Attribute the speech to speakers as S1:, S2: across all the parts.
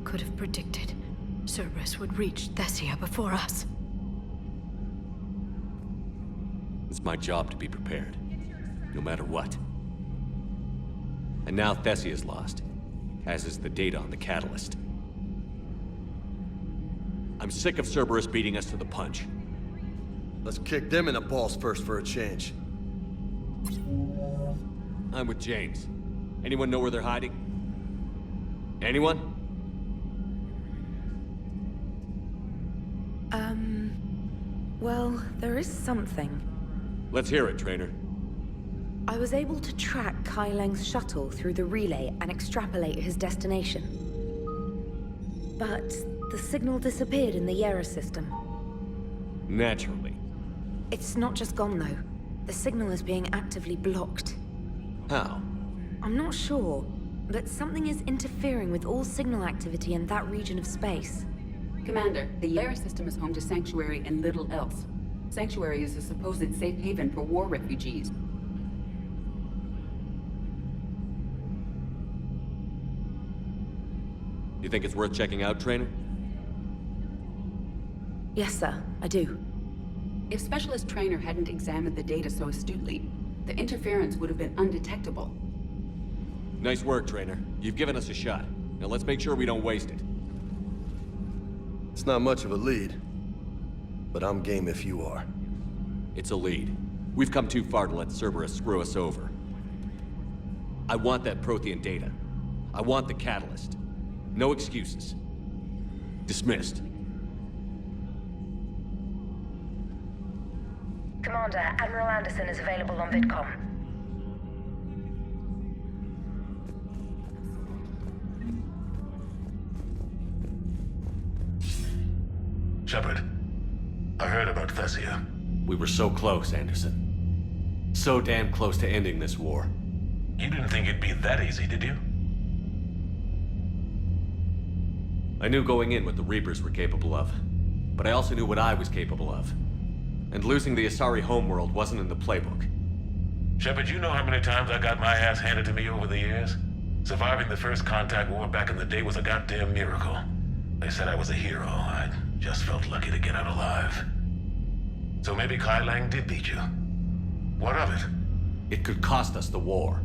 S1: could have predicted Cerberus would reach Thessia before us.
S2: It's my job to be prepared, no matter what. And now Thessia's lost, as is the data on the Catalyst. I'm sick of Cerberus beating us to the punch.
S3: Let's kick them in the balls first for a change.
S2: I'm with James. Anyone know where they're hiding? Anyone?
S4: Well, there is something.
S2: Let's hear it, Trainer.
S4: I was able to track Kai Leng's shuttle through the relay and extrapolate his destination. But the signal disappeared in the Yera system.
S2: Naturally.
S4: It's not just gone, though. The signal is being actively blocked.
S2: How?
S4: I'm not sure, but something is interfering with all signal activity in that region of space.
S5: Commander, the Yera system is home to Sanctuary and little else. Sanctuary is a supposed safe haven for war refugees.
S2: You think it's worth checking out, Trainer?
S4: Yes, sir, I do.
S5: If Specialist Trainer hadn't examined the data so astutely, the interference would have been undetectable.
S2: Nice work, Trainer. You've given us a shot. Now let's make sure we don't waste it.
S3: It's not much of a lead, but I'm game if you are.
S2: It's a lead. We've come too far to let Cerberus screw us over. I want that Prothean data. I want the Catalyst. No excuses. Dismissed.
S6: Commander, Admiral Anderson is available on VidCom.
S7: Shepard, I heard about Thessia.
S2: We were so close, Anderson. So damn close to ending this war.
S7: You didn't think it'd be that easy, did you?
S2: I knew going in what the Reapers were capable of, but I also knew what I was capable of. And losing the Asari homeworld wasn't in the playbook.
S7: Shepard, you know how many times I got my ass handed to me over the years? Surviving the first contact war back in the day was a goddamn miracle. They said I was a hero. I just felt lucky to get out alive. So maybe Kai Lang did beat you. What of it?
S2: It could cost us the war.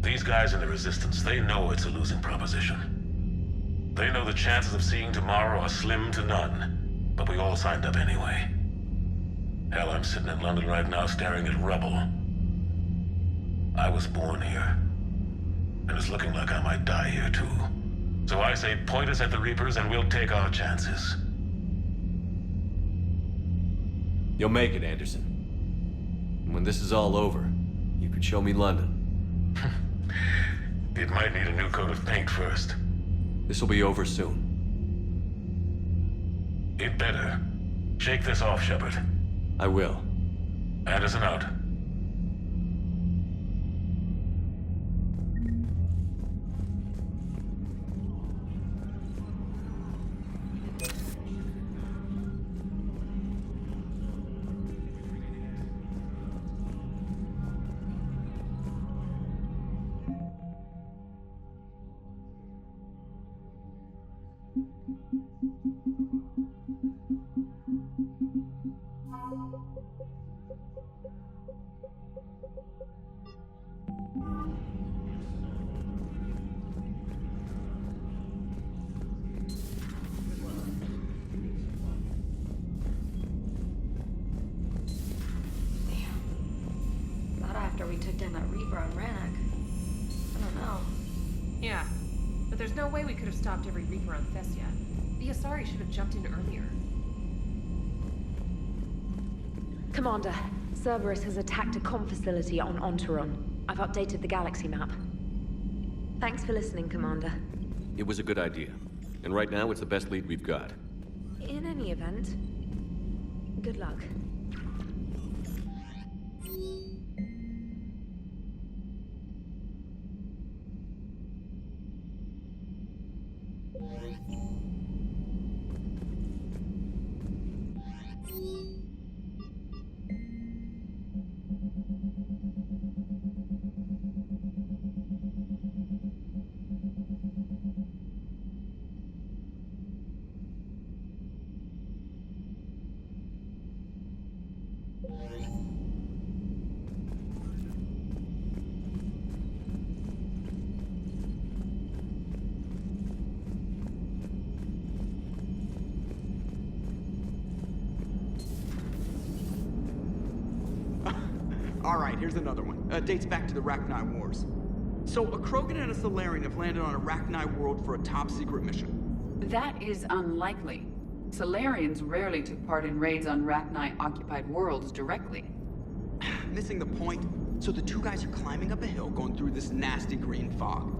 S7: These guys in the Resistance, they know it's a losing proposition. They know the chances of seeing tomorrow are slim to none, but we all signed up anyway. Hell, I'm sitting in London right now staring at rubble. I was born here, and it's looking like I might die here too. So I say point us at the Reapers and we'll take our chances.
S2: You'll make it, Anderson. And when this is all over, you could show me London.
S7: It might need a new coat of paint first.
S2: This will be over soon.
S7: It better. Shake this off, Shepard.
S2: I will.
S7: Anderson out.
S1: After we took down that Reaper on Rannoch. I don't know.
S8: Yeah, but there's no way we could have stopped every Reaper on Thessia. The Asari should have jumped in earlier.
S4: Commander, Cerberus has attacked a comm facility on Ontaron. I've updated the galaxy map. Thanks for listening, Commander.
S2: It was a good idea. And right now, it's the best lead we've got.
S4: In any event, good luck.
S9: Alright, here's another one. Dates back to the Rachni Wars. So, a Krogan and a Salarian have landed on a Rachni world for a top-secret mission.
S5: That is unlikely. Salarians rarely took part in raids on Rachni-occupied worlds directly.
S9: Missing the point. So the two guys are climbing up a hill going through this nasty green fog.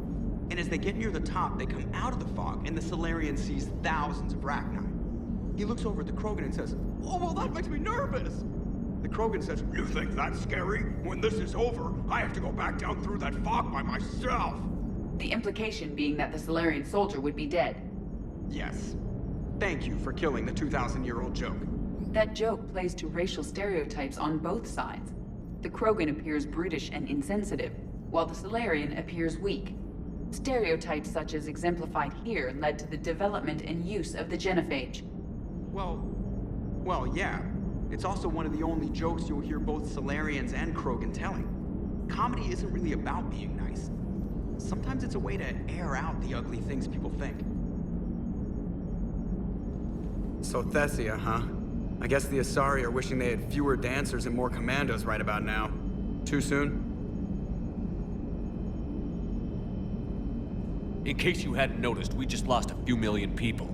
S9: And as they get near the top, they come out of the fog, and the Salarian sees thousands of Rachni. He looks over at the Krogan and says, "Oh, well, that makes me nervous!" The Krogan says, "You think that's scary? When this is over, I have to go back down through that fog by myself!"
S5: The implication being that the Salarian soldier would be dead.
S9: Yes. Thank you for killing the 2,000-year-old joke.
S5: That joke plays to racial stereotypes on both sides. The Krogan appears brutish and insensitive, while the Salarian appears weak. Stereotypes such as exemplified here led to the development and use of the genophage.
S9: Well, yeah. It's also one of the only jokes you'll hear both Salarians and Krogan telling. Comedy isn't really about being nice. Sometimes it's a way to air out the ugly things people think. So Thessia, huh? I guess the Asari are wishing they had fewer dancers and more commandos right about now. Too soon?
S2: In case you hadn't noticed, we just lost a few million people.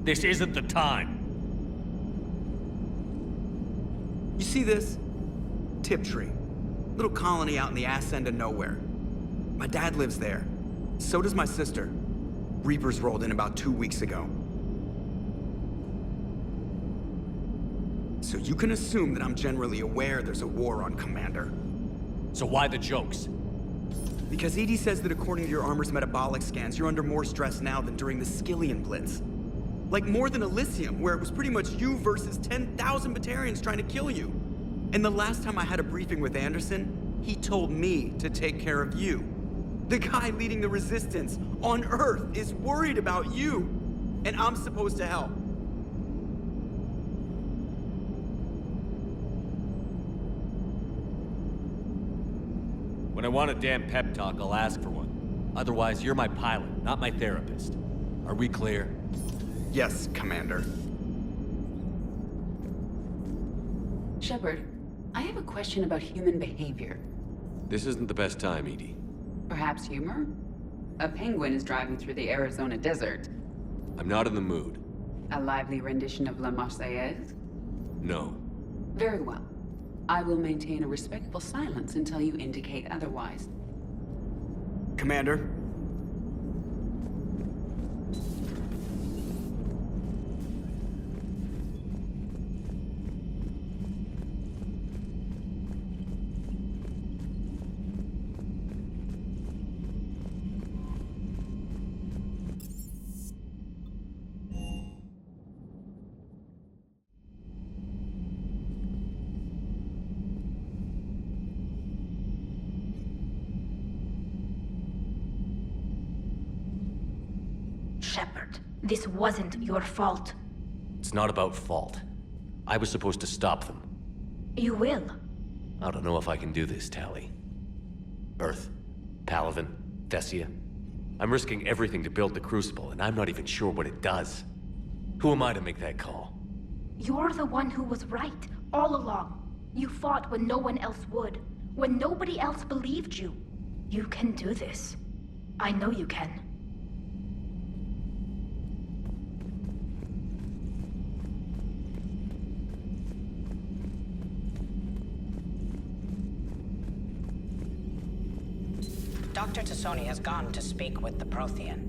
S2: This isn't the time.
S9: You see this? Tiptree. Little colony out in the ass end of nowhere. My dad lives there. So does my sister. Reapers rolled in about 2 weeks ago. So you can assume that I'm generally aware there's a war on, Commander.
S2: So why the jokes?
S9: Because EDI says that according to your armor's metabolic scans, you're under more stress now than during the Skillian Blitz. Like more than Elysium, where it was pretty much you versus 10,000 Batarians trying to kill you. And the last time I had a briefing with Anderson, he told me to take care of you. The guy leading the resistance on Earth is worried about you, and I'm supposed to help.
S2: When I want a damn pep talk, I'll ask for one. Otherwise, you're my pilot, not my therapist. Are we clear?
S9: Yes, Commander.
S5: Shepard, I have a question about human behavior.
S2: This isn't the best time, EDI.
S5: Perhaps humor? A penguin is driving through the Arizona desert.
S2: I'm not in the mood.
S5: A lively rendition of La Marseillaise?
S2: No.
S5: Very well. I will maintain a respectful silence until you indicate otherwise.
S9: Commander.
S10: Shepard, this wasn't your fault.
S2: It's not about fault. I was supposed to stop them.
S10: You will.
S2: I don't know if I can do this, Tali. Earth, Palaven, Thessia. I'm risking everything to build the Crucible, and I'm not even sure what it does. Who am I to make that call?
S10: You're the one who was right, all along. You fought when no one else would, when nobody else believed you. You can do this. I know you can.
S11: Dr. T'Soni has gone to speak with the Prothean.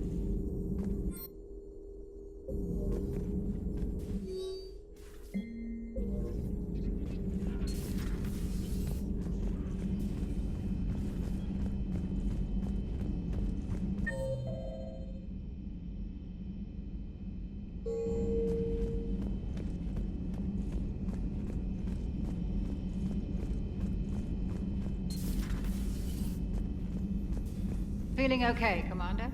S12: Feeling okay, Commander?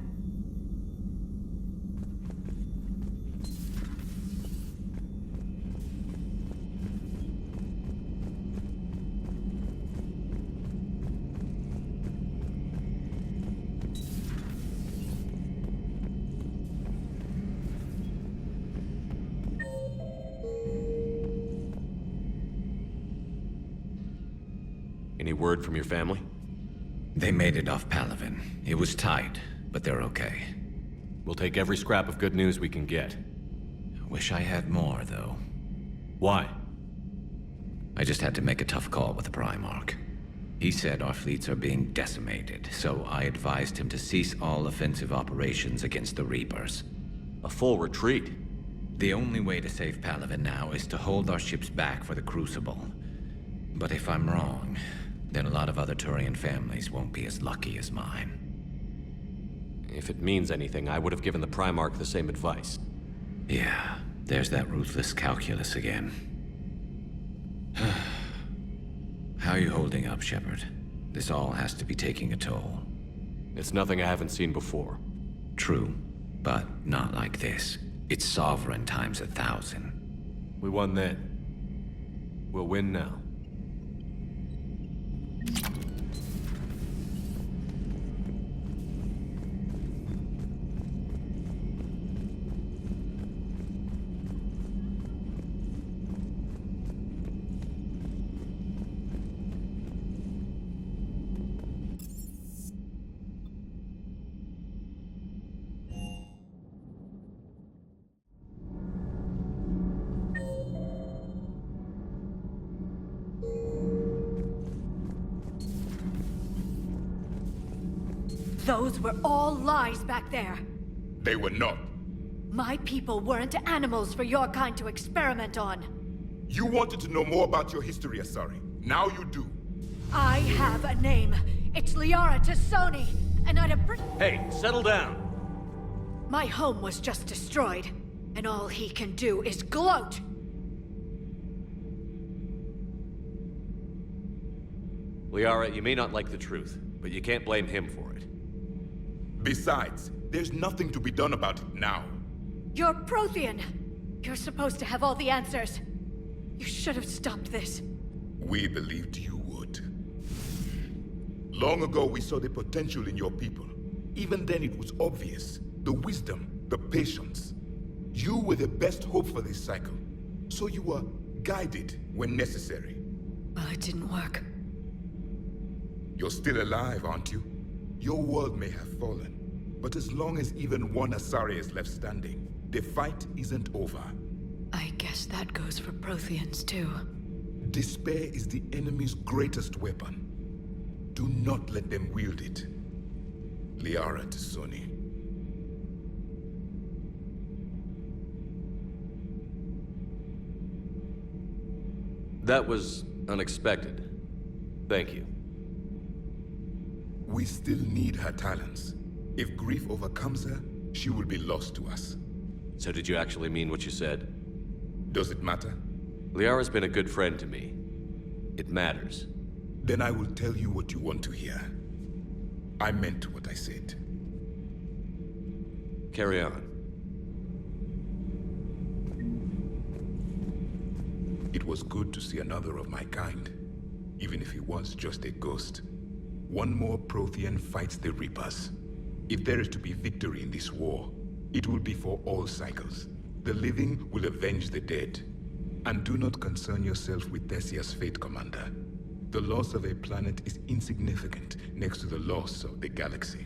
S2: Any word from your family?
S12: They made it off Palaven. It was tight, but they're okay.
S2: We'll take every scrap of good news we can get.
S12: Wish I had more, though.
S2: Why?
S12: I just had to make a tough call with the Primarch. He said our fleets are being decimated, so I advised him to cease all offensive operations against the Reapers.
S2: A full retreat?
S12: The only way to save Palaven now is to hold our ships back for the Crucible. But if I'm wrong, then a lot of other Turian families won't be as lucky as mine.
S2: If it means anything, I would have given the Primarch the same advice.
S12: Yeah, there's that ruthless calculus again. How are you holding up, Shepard? This all has to be taking a toll.
S2: It's nothing I haven't seen before.
S12: True, but not like this. It's sovereign times 1,000.
S2: We won then. We'll win now.
S1: Those were all lies back there.
S13: They were not.
S1: My people weren't animals for your kind to experiment on.
S13: You wanted to know more about your history, Asari. Now you do.
S1: I have a name. It's Liara T'Soni, and I'd have...
S2: Hey, settle down!
S1: My home was just destroyed, and all he can do is gloat!
S2: Liara, you may not like the truth, but you can't blame him for it.
S13: Besides, there's nothing to be done about it now.
S1: You're Prothean! You're supposed to have all the answers. You should have stopped this.
S13: We believed you would. Long ago, we saw the potential in your people. Even then, it was obvious. The wisdom, the patience. You were the best hope for this cycle. So you were guided when necessary.
S1: Well, it didn't work.
S13: You're still alive, aren't you? Your world may have fallen, but as long as even one Asari is left standing, the fight isn't over.
S1: I guess that goes for Protheans, too.
S13: Despair is the enemy's greatest weapon. Do not let them wield it. Liara T'Soni.
S2: That was unexpected. Thank you.
S13: We still need her talents. If grief overcomes her, she will be lost to us.
S2: So did you actually mean what you said?
S13: Does it matter?
S2: Liara's been a good friend to me. It matters.
S13: Then I will tell you what you want to hear. I meant what I said.
S2: Carry on.
S13: It was good to see another of my kind, even if he was just a ghost. One more Prothean fights the Reapers. If there is to be victory in this war, it will be for all cycles. The living will avenge the dead. And do not concern yourself with Thessia's fate, Commander. The loss of a planet is insignificant next to the loss of the galaxy.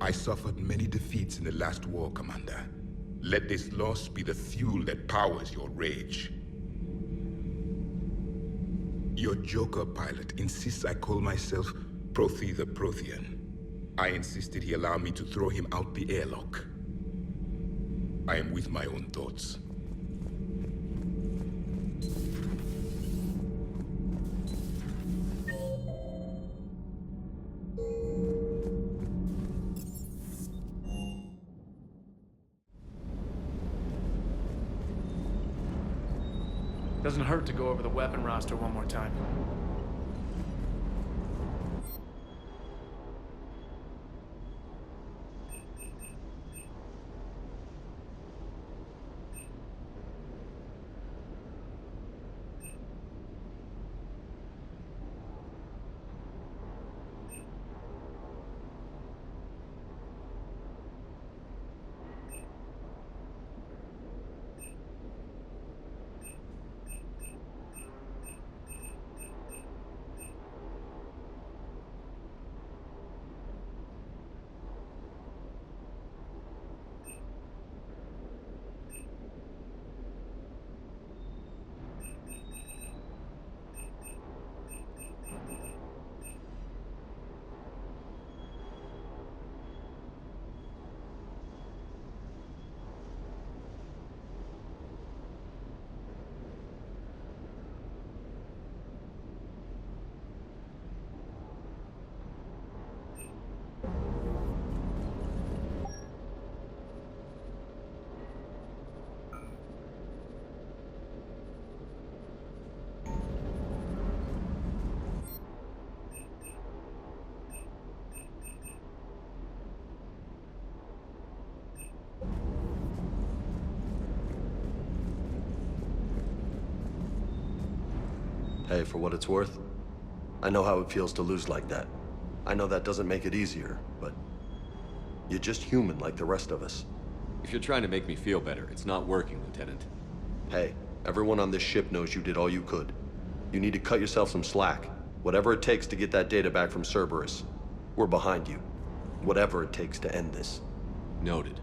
S13: I suffered many defeats in the last war, Commander. Let this loss be the fuel that powers your rage. Your Joker pilot insists I call myself Prothe the Prothean. I insisted he allow me to throw him out the airlock. I am with my own thoughts.
S14: Doesn't hurt to go over the weapon roster one more time.
S3: Hey, for what it's worth, I know how it feels to lose like that. I know that doesn't make it easier, but you're just human like the rest of us.
S2: If you're trying to make me feel better, it's not working, Lieutenant.
S3: Hey, everyone on this ship knows you did all you could. You need to cut yourself some slack. Whatever it takes to get that data back from Cerberus. We're behind you. Whatever it takes to end this.
S2: Noted.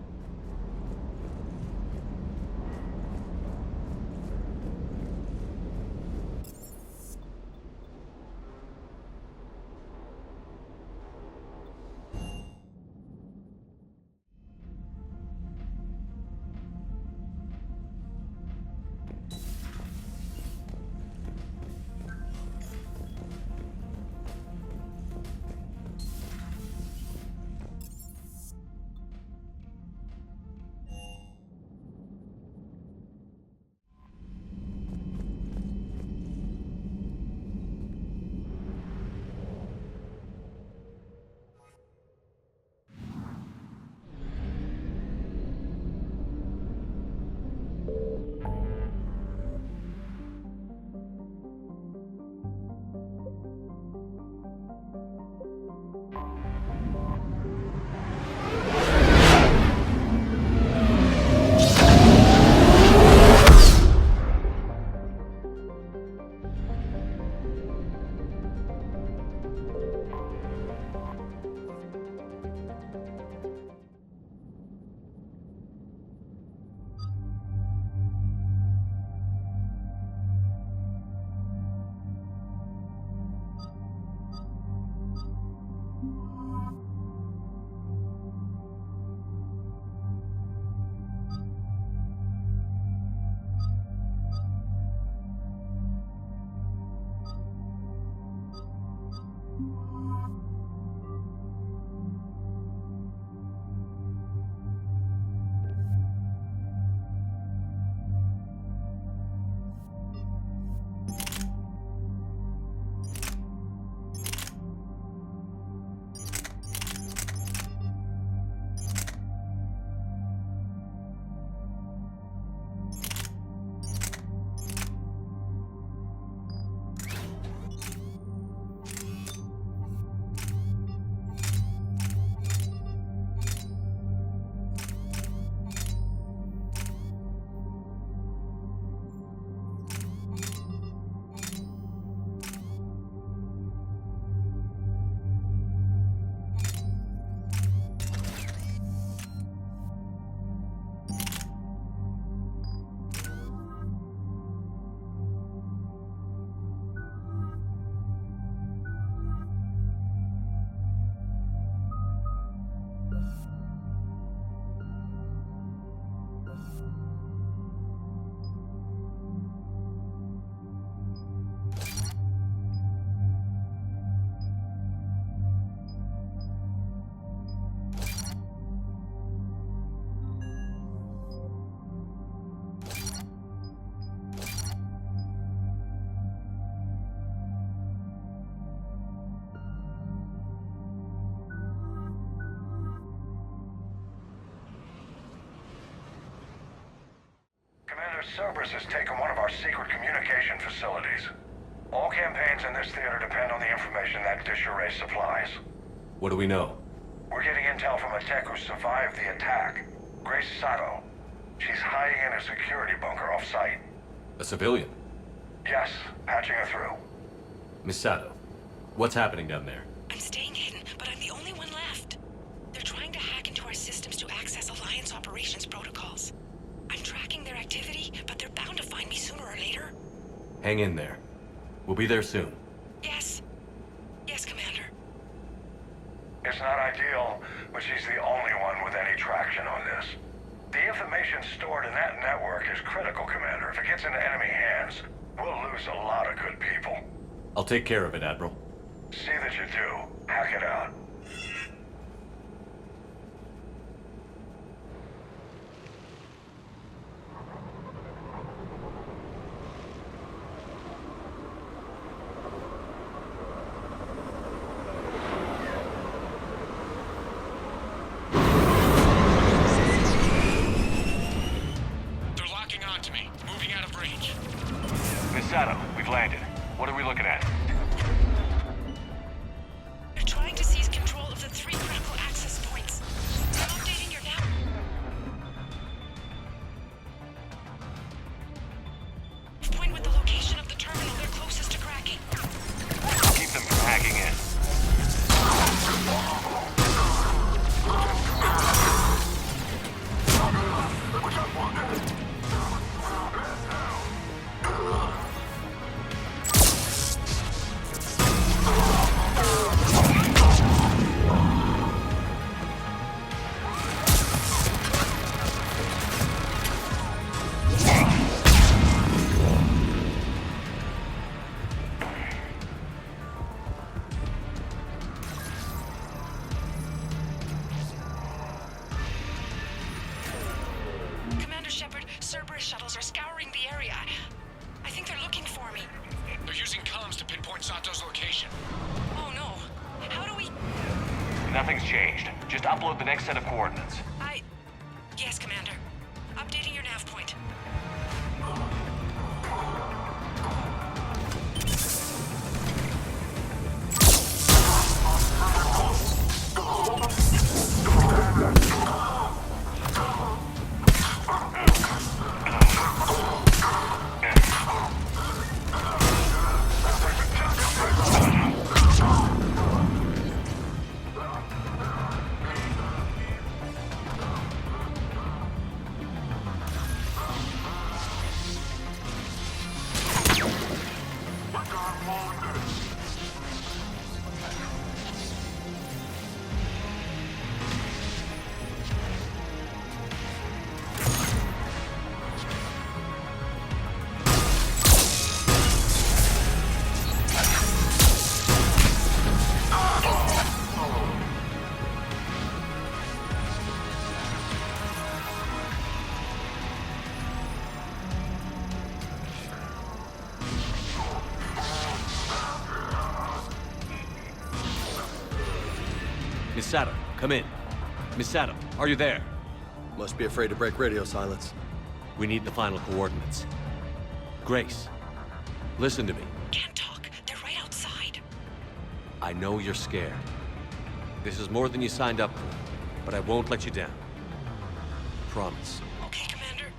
S15: Cerberus has taken one of our secret communication facilities. All campaigns in this theater depend on the information that disarray supplies.
S2: What do we know?
S15: We're getting intel from a tech who survived the attack. Grace Sato. She's hiding in a security bunker off-site.
S2: A civilian?
S15: Yes, patching her through.
S2: Miss Sato, what's happening down there?
S16: I'm staying hidden, but I'm the only one left. They're trying to hack into our systems to access Alliance operations protocols. I'm tracking their activity, but they're bound to find me sooner or later.
S2: Hang in there. We'll be there soon.
S16: Yes. Yes, Commander.
S15: It's not ideal, but she's the only one with any traction on this. The information stored in that network is critical, Commander. If it gets into enemy hands, we'll lose a lot of good people.
S2: I'll take care of it, Admiral.
S15: See that you do. Hack it out.
S2: Sato, we've landed. What are we
S16: Shepard, Cerberus shuttles are scouring the area. I think they're looking for me.
S17: They're using comms to pinpoint Sato's location.
S16: Oh no. How do we...
S18: Nothing's changed. Just upload the next set of coordinates.
S16: Yes, Commander. Updating your nav point.
S2: Sato, come in. Miss Sato, are you there?
S3: Must be afraid to break radio silence.
S2: We need the final coordinates. Grace, listen to me.
S16: Can't talk. They're right outside.
S2: I know you're scared. This is more than you signed up for, but I won't let you down. Promise.
S16: Okay, Commander.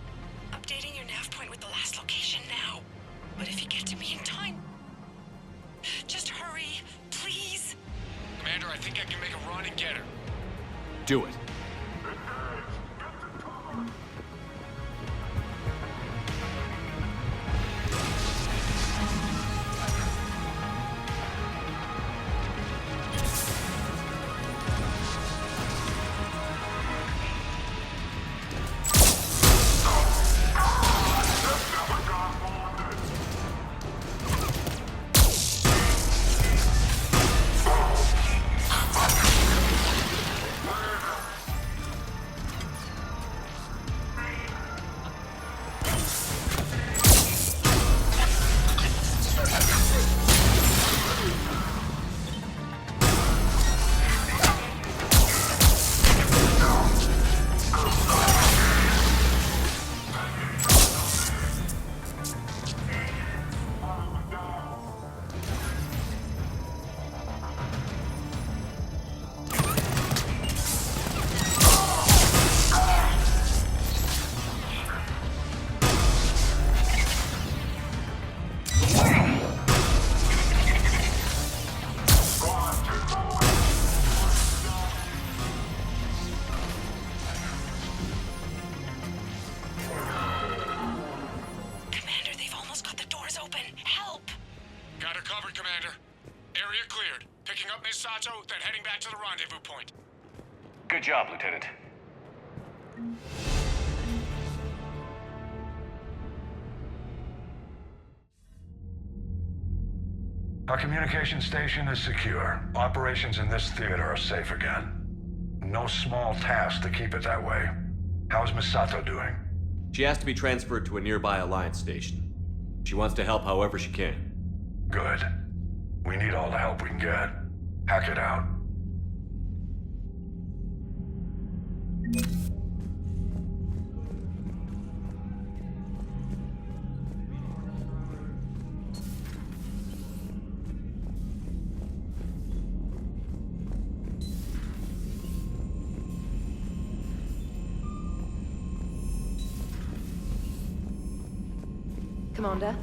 S16: Updating your nav point with the last location now. But if you get to me in time... Just hurry, please.
S17: Commander, I think I can make a run and get her.
S2: Do it.
S17: Then heading back to the rendezvous point.
S18: Good job, Lieutenant.
S15: Our communication station is secure. Operations in this theater are safe again. No small task to keep it that way. How's Misato doing?
S2: She has to be transferred to a nearby Alliance station. She wants to help however she can.
S15: Good. We need all the help we can get. Hack it out.
S4: Commander?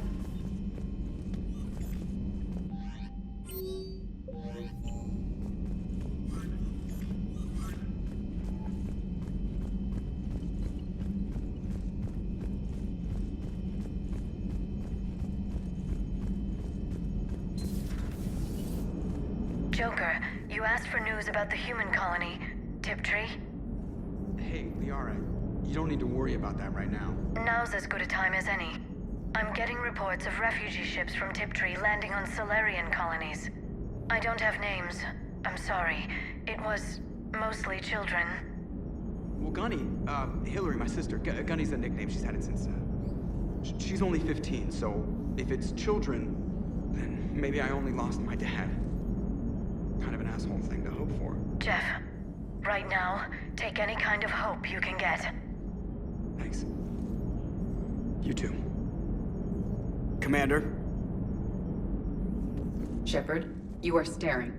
S6: Joker, you asked for news about the human colony, Tiptree.
S9: Hey, Liara, you don't need to worry about that right now.
S6: Now's as good a time as any. I'm getting reports of refugee ships from Tiptree landing on Solarian colonies. I don't have names. I'm sorry. It was mostly children.
S9: Well, Gunny, Hillary, my sister, Gunny's a nickname. She's had it since, she's only 15, so if it's children, then maybe I only lost my dad. Kind of an asshole thing to hope for.
S6: Jeff, right now, take any kind of hope you can get.
S9: Thanks. You too. Commander?
S5: Shepard, you are staring.